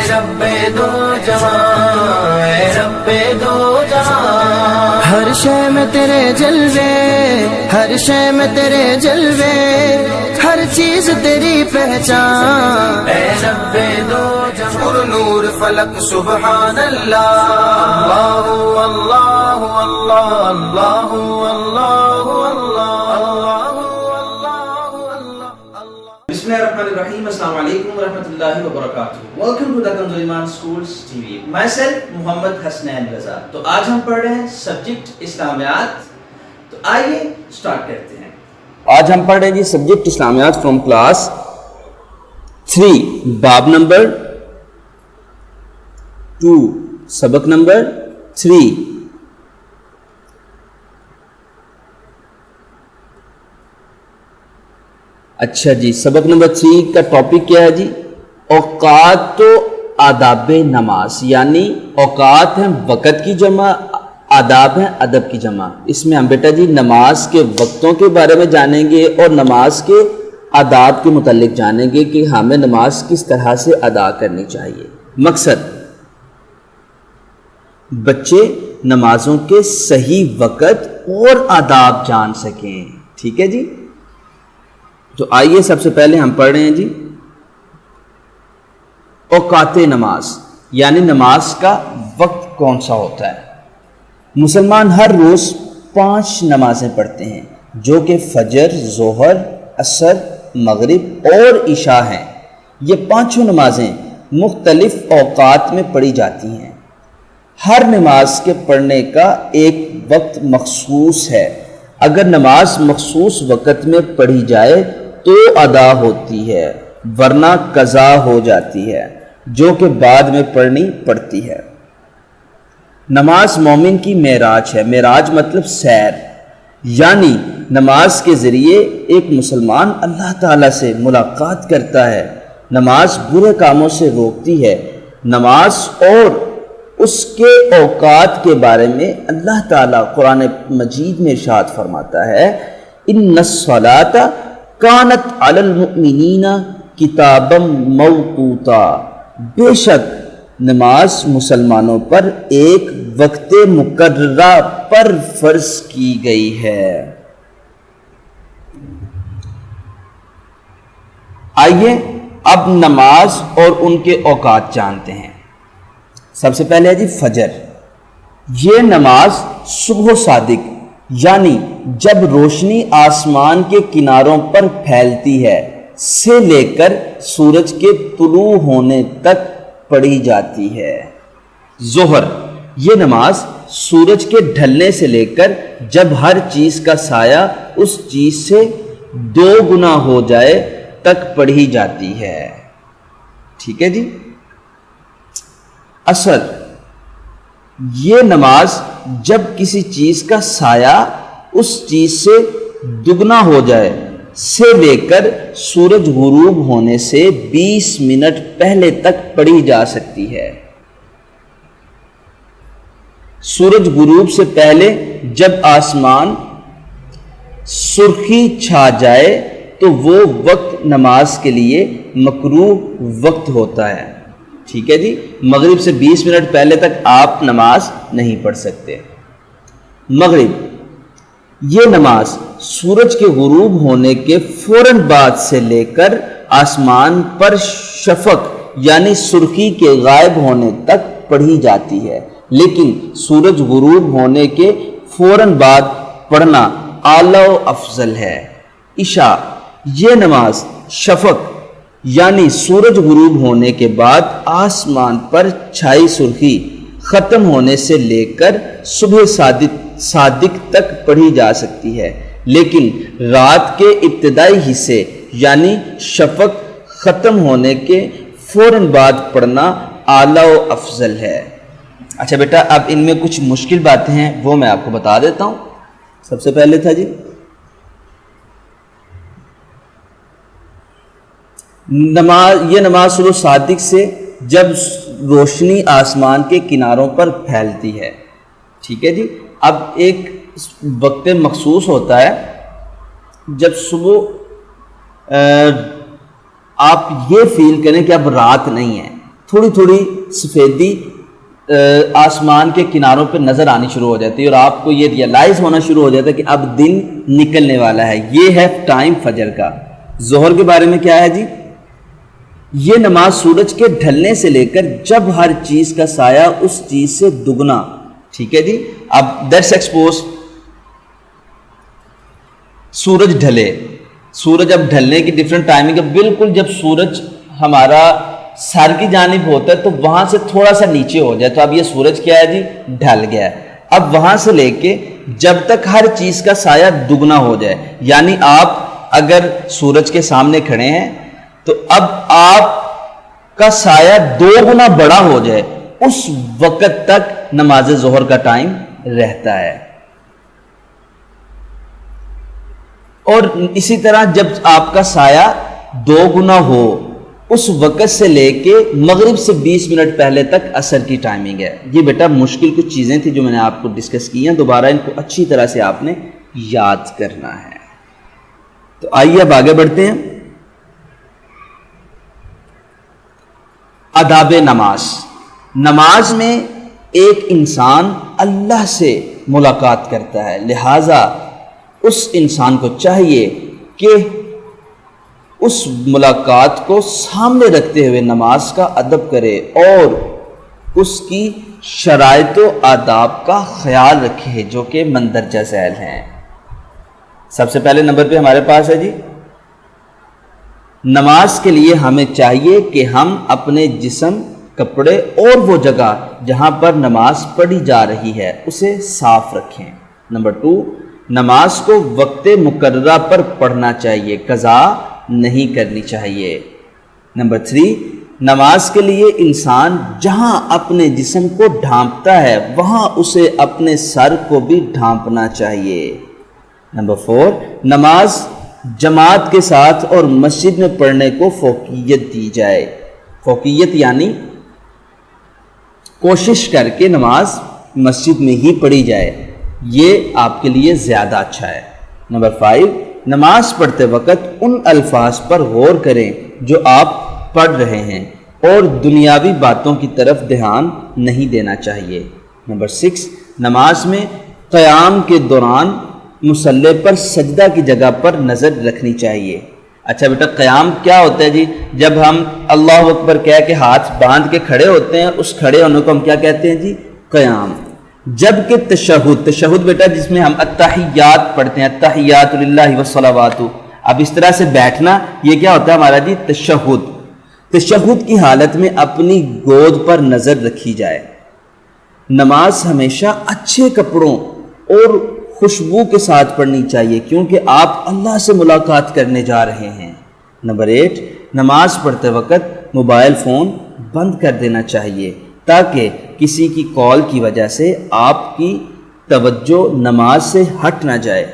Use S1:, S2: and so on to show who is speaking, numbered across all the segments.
S1: رب دو جہاں، اے رب دو جہاں، ہر شے میں تیرے جلوے، ہر شے میں تیرے جلوے، ہر چیز تیری پہچان، اے رب دو جہاں، نور فلک سبحان اللہ، اللہ اللہ اللہ اللہ اللہ اللہ اللہ۔
S2: بسم اللہ الرحمن الرحیم، السلام علیکم ورحمۃ اللہ وبرکاتہ۔ Welcome to the Kanz Iman schools TV, مائی سیلف محمد حسنین رضا۔ تو آج ہم پڑھ رہے ہیں سبجیکٹ اسلامیات، تو آئیے سٹارٹ کرتے ہیں۔ آج ہم پڑھ رہے ہیں جی سبجیکٹ اسلامیات فرام کلاس 3، باب نمبر 2، سبق نمبر 3۔ اچھا جی، سبق نمبر 3 کا ٹاپک کیا ہے جی؟ اوقات و آداب نماز، یعنی اوقات ہیں وقت کی جمع، آداب ہیں ادب کی جمع۔ اس میں ہم بیٹا جی نماز کے وقتوں کے بارے میں جانیں گے اور نماز کے آداب کے متعلق جانیں گے کہ ہمیں نماز کس طرح سے ادا کرنی چاہیے۔ مقصد بچے نمازوں کے صحیح وقت اور آداب جان سکیں، ٹھیک ہے جی؟ تو آئیے سب سے پہلے ہم پڑھ رہے ہیں جی اوقات نماز، یعنی نماز کا وقت کون سا ہوتا ہے۔ مسلمان ہر روز 5 نمازیں پڑھتے ہیں، جو کہ فجر، ظہر، عصر، مغرب اور عشاء ہیں۔ یہ 5 نمازیں مختلف اوقات میں پڑھی جاتی ہیں۔ ہر نماز کے پڑھنے کا ایک وقت مخصوص ہے۔ اگر نماز مخصوص وقت میں پڑھی جائے تو ادا ہوتی ہے، ورنہ قضا ہو جاتی ہے، جو کہ بعد میں پڑھنی پڑتی ہے۔ نماز مومن کی معراج ہے۔ معراج مطلب سیر، یعنی نماز کے ذریعے ایک مسلمان اللہ تعالیٰ سے ملاقات کرتا ہے۔ نماز برے کاموں سے روکتی ہے۔ نماز اور اس کے اوقات کے بارے میں اللہ تعالیٰ قرآن مجید میں ارشاد فرماتا ہے، ان الصلاۃ کانت علی المؤمنین کتابا موقوتا، بے شک نماز مسلمانوں پر ایک وقت مقررہ پر فرض کی گئی ہے۔ آئیے اب نماز اور ان کے اوقات جانتے ہیں۔ سب سے پہلے ہے جی فجر۔ یہ نماز صبح صادق، یعنی جب روشنی آسمان کے کناروں پر پھیلتی ہے سے لے کر سورج کے طلوع ہونے تک پڑھی جاتی ہے۔ ظہر، یہ نماز سورج کے ڈھلنے سے لے کر جب ہر چیز کا سایہ اس چیز سے 2 گنا ہو جائے تک پڑھی جاتی ہے، ٹھیک ہے جی؟ عصر، یہ نماز جب کسی چیز کا سایہ اس چیز سے دگنا ہو جائے سے لے کر سورج غروب ہونے سے 20 منٹ پہلے تک پڑھی جا سکتی ہے۔ سورج غروب سے پہلے جب آسمان سرخی چھا جائے تو وہ وقت نماز کے لیے مکروہ وقت ہوتا ہے، ٹھیک ہے جی؟ مغرب سے 20 منٹ پہلے تک آپ نماز نہیں پڑھ سکتے۔ مغرب، یہ نماز سورج کے غروب ہونے کے فوراً بعد سے لے کر آسمان پر شفق یعنی سرخی کے غائب ہونے تک پڑھی جاتی ہے، لیکن سورج غروب ہونے کے فوراً بعد پڑھنا اعلیٰ و افضل ہے۔ عشاء، یہ نماز شفق یعنی سورج غروب ہونے کے بعد آسمان پر چھائی سرخی ختم ہونے سے لے کر صبح صادق تک پڑھی جا سکتی ہے، لیکن رات کے ابتدائی حصے یعنی شفق ختم ہونے کے فوراً بعد پڑھنا اعلیٰ و افضل ہے۔ اچھا بیٹا، اب ان میں کچھ مشکل باتیں ہیں، وہ میں آپ کو بتا دیتا ہوں۔ سب سے پہلے تھا جی یہ نماز صبح صادق سے جب روشنی آسمان کے کناروں پر پھیلتی ہے، ٹھیک ہے جی؟ اب ایک وقت مخصوص ہوتا ہے جب صبح آپ یہ فیل کریں کہ اب رات نہیں ہے، تھوڑی تھوڑی سفیدی آسمان کے کناروں پہ نظر آنی شروع ہو جاتی ہے، اور آپ کو یہ ریئلائز ہونا شروع ہو جاتا ہے کہ اب دن نکلنے والا ہے۔ یہ ہے ٹائم فجر کا۔ ظہر کے بارے میں کیا ہے جی؟ یہ نماز سورج کے ڈھلنے سے لے کر جب ہر چیز کا سایہ اس چیز سے دگنا، ٹھیک ہے جی۔ اب دیٹس ایکسپوز سورج ڈھلے، سورج اب ڈھلنے کی ڈفرینٹ ٹائمنگ ہے، بالکل جب سورج ہمارا سر کی جانب ہوتا ہے تو وہاں سے تھوڑا سا نیچے ہو جائے تو اب یہ سورج کیا ہے جی؟ ڈھل گیا ہے۔ اب وہاں سے لے کے جب تک ہر چیز کا سایہ دگنا ہو جائے، یعنی آپ اگر سورج کے سامنے کھڑے ہیں تو اب آپ کا سایہ 2 گنا بڑا ہو جائے، اس وقت تک نماز ظہر کا ٹائم رہتا ہے۔ اور اسی طرح جب آپ کا سایہ 2 گنا ہو، اس وقت سے لے کے مغرب سے 20 منٹ پہلے تک عصر کی ٹائمنگ ہے۔ یہ بیٹا مشکل کچھ چیزیں تھیں جو میں نے آپ کو ڈسکس کی ہیں، دوبارہ ان کو اچھی طرح سے آپ نے یاد کرنا ہے۔ تو آئیے اب آگے بڑھتے ہیں۔ آداب نماز۔ نماز میں ایک انسان اللہ سے ملاقات کرتا ہے، لہٰذا اس انسان کو چاہیے کہ اس ملاقات کو سامنے رکھتے ہوئے نماز کا ادب کرے اور اس کی شرائط و آداب کا خیال رکھے جو کہ مندرجہ ذیل ہیں۔ سب سے پہلے نمبر پہ ہمارے پاس ہے جی، نماز کے لیے ہمیں چاہیے کہ ہم اپنے جسم، کپڑے اور وہ جگہ جہاں پر نماز پڑھی جا رہی ہے اسے صاف رکھیں۔ نمبر 2، نماز کو وقت مقررہ پر پڑھنا چاہیے، قضا نہیں کرنی چاہیے۔ نمبر 3، نماز کے لیے انسان جہاں اپنے جسم کو ڈھانپتا ہے وہاں اسے اپنے سر کو بھی ڈھانپنا چاہیے۔ نمبر 4، نماز جماعت کے ساتھ اور مسجد میں پڑھنے کو فوقیت دی جائے۔ فوقیت یعنی کوشش کر کے نماز مسجد میں ہی پڑھی جائے، یہ آپ کے لیے زیادہ اچھا ہے۔ نمبر 5، نماز پڑھتے وقت ان الفاظ پر غور کریں جو آپ پڑھ رہے ہیں اور دنیاوی باتوں کی طرف دھیان نہیں دینا چاہیے۔ نمبر 6، نماز میں قیام کے دوران مصلی پر سجدہ کی جگہ پر نظر رکھنی چاہیے۔ اچھا بیٹا، قیام کیا ہوتا ہے جی؟ جب ہم اللہ اکبر کہہ کے ہاتھ باندھ کے کھڑے ہوتے ہیں، اس کھڑے ہونے کو ہم کیا کہتے ہیں جی؟ قیام۔ جبکہ تشہد بیٹا جس میں ہم التحیات پڑھتے ہیں، التحیات للہ والصلوات، اب اس طرح سے بیٹھنا یہ کیا ہوتا ہے ہمارا جی؟ تشہد۔ تشہد کی حالت میں اپنی گود پر نظر رکھی جائے۔ نماز ہمیشہ اچھے کپڑوں اور خوشبو کے ساتھ پڑھنی چاہیے کیونکہ آپ اللہ سے ملاقات کرنے جا رہے ہیں۔ نمبر 8، نماز پڑھتے وقت موبائل فون بند کر دینا چاہیے تاکہ کسی کی کال کی وجہ سے آپ کی توجہ نماز سے ہٹ نہ جائے۔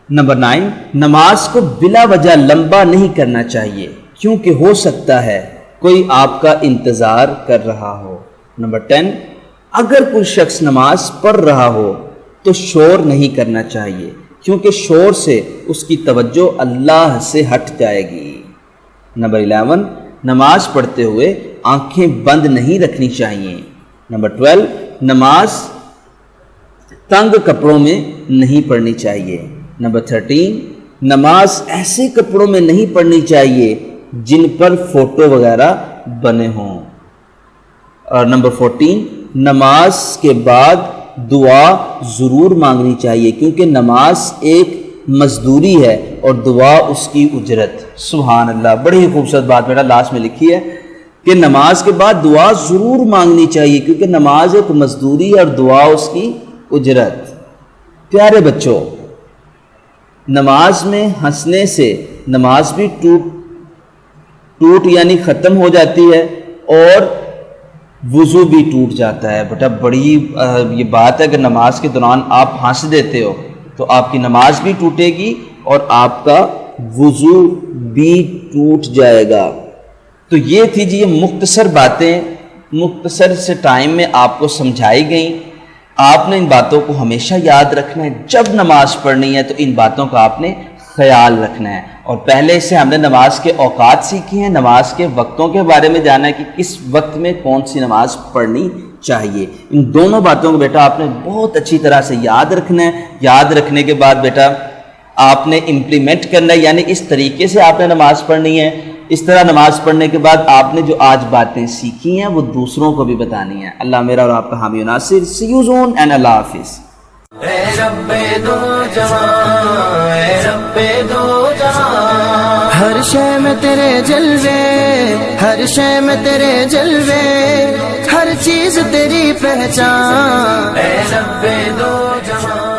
S2: نمبر 9، نماز کو بلا وجہ لمبا نہیں کرنا چاہیے کیونکہ ہو سکتا ہے کوئی آپ کا انتظار کر رہا ہو۔ نمبر 10، اگر کوئی شخص نماز پڑھ رہا ہو تو شور نہیں کرنا چاہیے کیونکہ شور سے اس کی توجہ اللہ سے ہٹ جائے گی۔ نمبر 11، نماز پڑھتے ہوئے آنکھیں بند نہیں رکھنی چاہیے۔ نمبر 12، نماز تنگ کپڑوں میں نہیں پڑھنی چاہیے۔ نمبر 13، نماز ایسے کپڑوں میں نہیں پڑھنی چاہیے جن پر فوٹو وغیرہ بنے ہوں۔ اور نمبر 14، نماز کے بعد دعا ضرور مانگنی چاہیے کیونکہ نماز ایک مزدوری ہے اور دعا اس کی اجرت۔ سبحان اللہ، بڑی خوبصورت بات بیٹا لاسٹ میں لکھی ہے کہ نماز کے بعد دعا ضرور مانگنی چاہیے کیونکہ نماز ایک مزدوری اور دعا اس کی اجرت۔ پیارے بچوں، نماز میں ہنسنے سے نماز بھی ٹوٹ یعنی ختم ہو جاتی ہے اور وضو بھی ٹوٹ جاتا ہے۔ بیٹا بڑی یہ بات ہے کہ نماز کے دوران آپ ہنس دیتے ہو تو آپ کی نماز بھی ٹوٹے گی اور آپ کا وضو بھی ٹوٹ جائے گا۔ تو یہ تھی جی یہ مختصر باتیں مختصر سے ٹائم میں آپ کو سمجھائی گئیں۔ آپ نے ان باتوں کو ہمیشہ یاد رکھنا ہے، جب نماز پڑھنی ہے تو ان باتوں کا آپ نے خیال رکھنا ہے اور پہلے سے ہم نے نماز کے اوقات سیکھی ہیں، نماز کے وقتوں کے بارے میں جانا ہے کہ کس وقت میں کون سی نماز پڑھنی چاہیے۔ ان دونوں باتوں کو بیٹا آپ نے بہت اچھی طرح سے یاد رکھنا ہے۔ یاد رکھنے کے بعد بیٹا آپ نے امپلیمنٹ کرنا ہے، یعنی اس طریقے سے آپ نے نماز پڑھنی ہے۔ اس طرح نماز پڑھنے کے بعد آپ نے جو آج باتیں سیکھی ہیں وہ دوسروں کو بھی بتانی ہیں۔ اللہ میرا اور آپ کا حامی و ناصر۔ سی یو سون اینڈ اللہ حافظ۔
S1: اے رب دو جہاں، اے رب دو جہاں، ہر شے میں تیرے جلوے، ہر شے میں تیرے جلوے، ہر چیز تیری پہچان، اے رب دو جہاں۔